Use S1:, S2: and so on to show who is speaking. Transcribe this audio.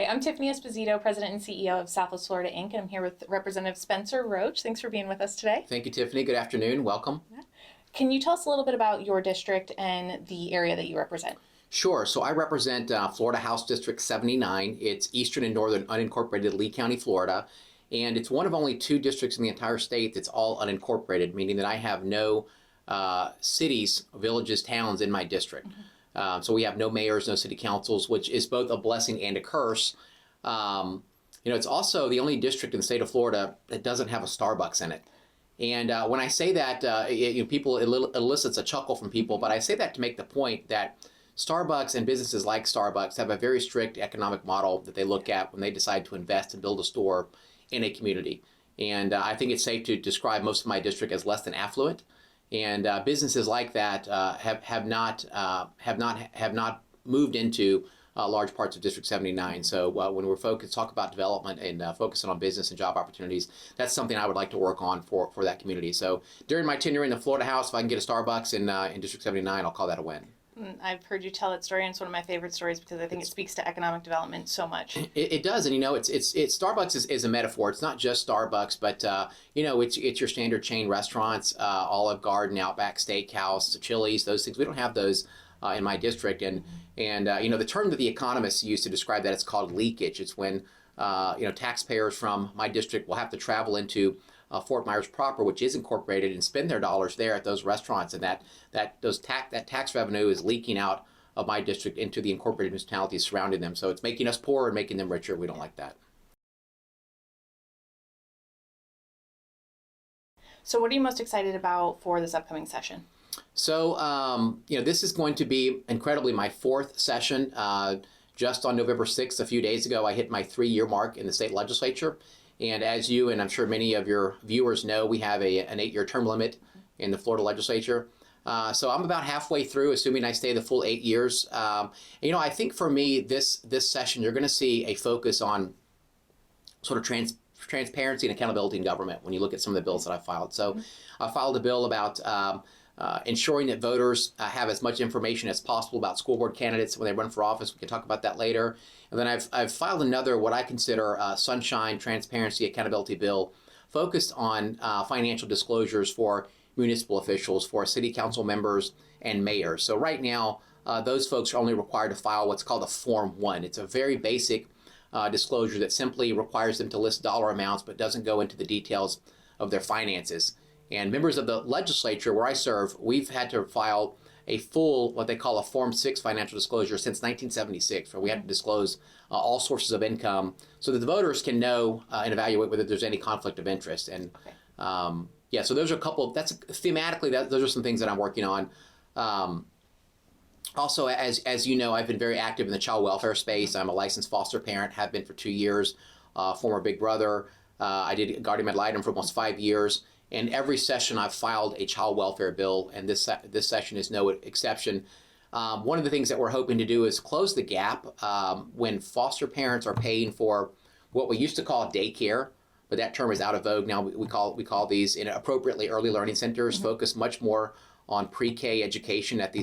S1: Hi, I'm Tiffany Esposito, President and CEO of SWFL Florida Inc., and I'm here with Representative Spencer Roach. Thanks for being with us today.
S2: Thank you, Tiffany. Good afternoon. Welcome.
S1: Can you tell us a little bit about your district and the area that you represent?
S2: Sure. So I represent Florida House District 79. It's eastern and northern unincorporated Lee County, Florida. And it's one of only two districts in the entire state that's all unincorporated, meaning that I have no cities, villages, towns in my district. So we have no mayors, no city councils, which is both a blessing and a curse. It's also the only district in the state of Florida that doesn't have a Starbucks in it. And when I say that, people, it elicits a chuckle from people, but I say that to make the point that Starbucks and businesses like Starbucks have a very strict economic model that they look at when they decide to invest and build a store in a community. And I think it's safe to describe most of my district as less than affluent. And businesses like that have not moved into large parts of District 79. So when we're talk about development and focusing on business and job opportunities, that's something I would like to work on for that community. So during my tenure in the Florida House, if I can get a Starbucks in District 79, I'll call that a win.
S1: I've heard you tell that story, and it's one of my favorite stories because I think it speaks to economic development so much.
S2: It does, and it's Starbucks is a metaphor. It's not just Starbucks, but it's your standard chain restaurants, Olive Garden, Outback Steakhouse, Chili's, those things. We don't have those in my district, and the term that the economists use to describe that, it's called leakage. It's when taxpayers from my district will have to travel into Fort Myers proper, which is incorporated, and spend their dollars there at those restaurants, and that tax revenue is leaking out of my district into the incorporated municipalities surrounding them. So it's making us poorer and making them richer. We don't like that.
S1: So what are you most excited about for this upcoming session?
S2: So this is going to be incredibly my fourth session. Just on November 6th, a few days ago, I hit my 3-year mark in the state legislature. And as you, and I'm sure many of your viewers know, we have an 8-year term limit in the Florida legislature. So I'm about halfway through, assuming I stay the full 8 years. I think for me, this session, you're going to see a focus on sort of transparency and accountability in government when you look at some of the bills that I filed. So I filed a bill about ensuring that voters have as much information as possible about school board candidates when they run for office. We can talk about that later. And then I've filed another, what I consider sunshine, transparency, accountability bill focused on financial disclosures for municipal officials, for city council members and mayors. So right now, those folks are only required to file what's called a Form 1. It's a very basic disclosure that simply requires them to list dollar amounts but doesn't go into the details of their finances. And members of the legislature where I serve, we've had to file a full, what they call a Form 6 financial disclosure since 1976, where we have to disclose all sources of income so that the voters can know and evaluate whether there's any conflict of interest. And so those are a couple, thematically, those are some things that I'm working on. Also, as you know, I've been very active in the child welfare space. I'm a licensed foster parent, have been for 2 years, former big brother. I did guardian ad litem for almost 5 years. And every session I've filed a child welfare bill, and this session is no exception. One of the things that we're hoping to do is close the gap when foster parents are paying for what we used to call daycare, but that term is out of vogue now. We call these inappropriately early learning centers, focus much more on pre-K education at these